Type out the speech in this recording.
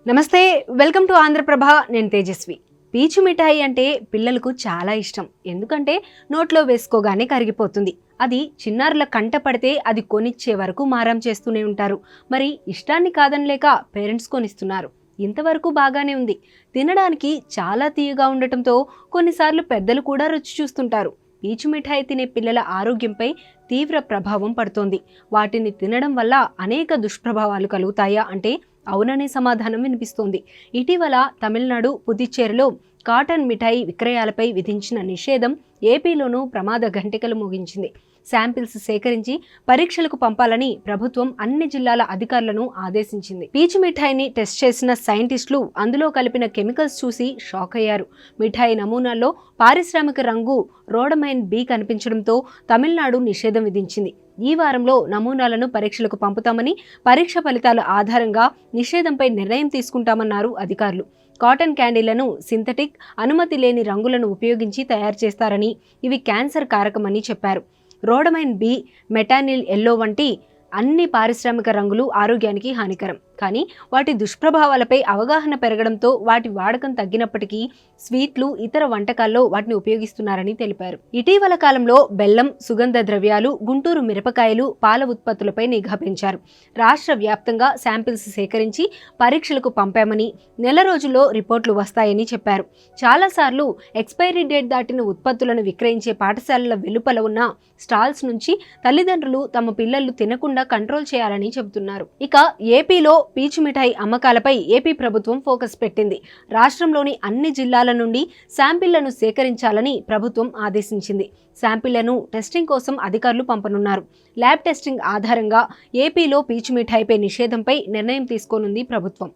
నమస్తే, welcome to Andhraprabha. నేను తేజస్వి. పీచు మిఠాయి అంటే పిల్లలకు చాలా ఇష్టం. ఎందుకంటే నోట్లో వేసుకోగానే కరిగిపోతుంది. అది చిన్నారుల కంట పడితే అది కొనిచ్చే వరకు మారం చేస్తూనే ఉంటారు. మరి ఇష్టాన్ని కాదనలేక పేరెంట్స్ కొనిస్తున్నారు. ఇంతవరకు బాగానే ఉంది. తినడానికి చాలా తీయగా ఉండటంతో కొన్నిసార్లు పెద్దలు కూడా రుచి చూస్తుంటారు. పీచు మిఠాయి తినే పిల్లల ఆరోగ్యంపై తీవ్ర ప్రభావం పడుతోంది. వాటిని తినడం వల్ల అనేక దుష్ప్రభావాలు కలుగుతాయా అంటే అవుననే సమాధానం వినిపిస్తోంది. ఇటీవల తమిళనాడు, పుదుచ్చేరిలో కాటన్ మిఠాయి విక్రయాలపై విధించిన నిషేధం ఏపీలోనూ ప్రమాద ఘంటికలు మోగించింది. శాంపిల్స్ సేకరించి పరీక్షలకు పంపాలని ప్రభుత్వం అన్ని జిల్లాల అధికారులను ఆదేశించింది. పీచు మిఠాయిని టెస్ట్ చేసిన సైంటిస్టులు అందులో కలిపిన కెమికల్స్ చూసి షాక్ అయ్యారు. మిఠాయి నమూనాల్లో పారిశ్రామిక రంగు రోడమైన్ బి కనిపించడంతో తమిళనాడు నిషేధం విధించింది. ఈ వారంలో నమూనాలను పరీక్షలకు పంపుతామని, పరీక్ష ఫలితాల ఆధారంగా నిషేధంపై నిర్ణయం తీసుకుంటామన్నారు అధికారులు. కాటన్ క్యాండీలను సింథటిక్, అనుమతి లేని రంగులను ఉపయోగించి తయారు చేస్తారని, ఇవి క్యాన్సర్ కారకమని చెప్పారు. రోడమైన్ బి, మెటానిల్ ఎల్లో వంటి అన్ని పారిశ్రామిక రంగులు ఆరోగ్యానికి హానికరం. కానీ వాటి దుష్ప్రభావాలపై అవగాహన పెరగడంతో వాటి వాడకం తగ్గినప్పటికీ స్వీట్లు, ఇతర వంటకాల్లో వాటిని ఉపయోగిస్తున్నారని తెలిపారు. ఇటీవల కాలంలో బెల్లం, సుగంధ ద్రవ్యాలు, గుంటూరు మిరపకాయలు, పాల ఉత్పత్తులపై నిఘా పెంచారు. రాష్ట్ర వ్యాప్తంగా శాంపిల్స్ సేకరించి పరీక్షలకు పంపామని, నెల రోజుల్లో రిపోర్టులు వస్తాయని చెప్పారు. చాలాసార్లు ఎక్స్పైరీ డేట్ దాటిన ఉత్పత్తులను విక్రయించే పాఠశాలల వెలుపల ఉన్న స్టాల్స్ నుంచి తల్లిదండ్రులు తమ పిల్లలు తినకుండా కంట్రోల్ చేయాలని చెబుతున్నారు. ఇక ఏపీలో పీచు మిఠాయి అమ్మకాలపై ఏపీ ప్రభుత్వం ఫోకస్ పెట్టింది. రాష్ట్రంలోని అన్ని జిల్లాల నుండి శాంపిళ్లను సేకరించాలని ప్రభుత్వం ఆదేశించింది. శాంపిళ్లను టెస్టింగ్ కోసం అధికారులు పంపనున్నారు. ల్యాబ్ టెస్టింగ్ ఆధారంగా ఏపీలో పీచు మిఠాయిపై నిషేధంపై నిర్ణయం తీసుకోనుంది ప్రభుత్వం.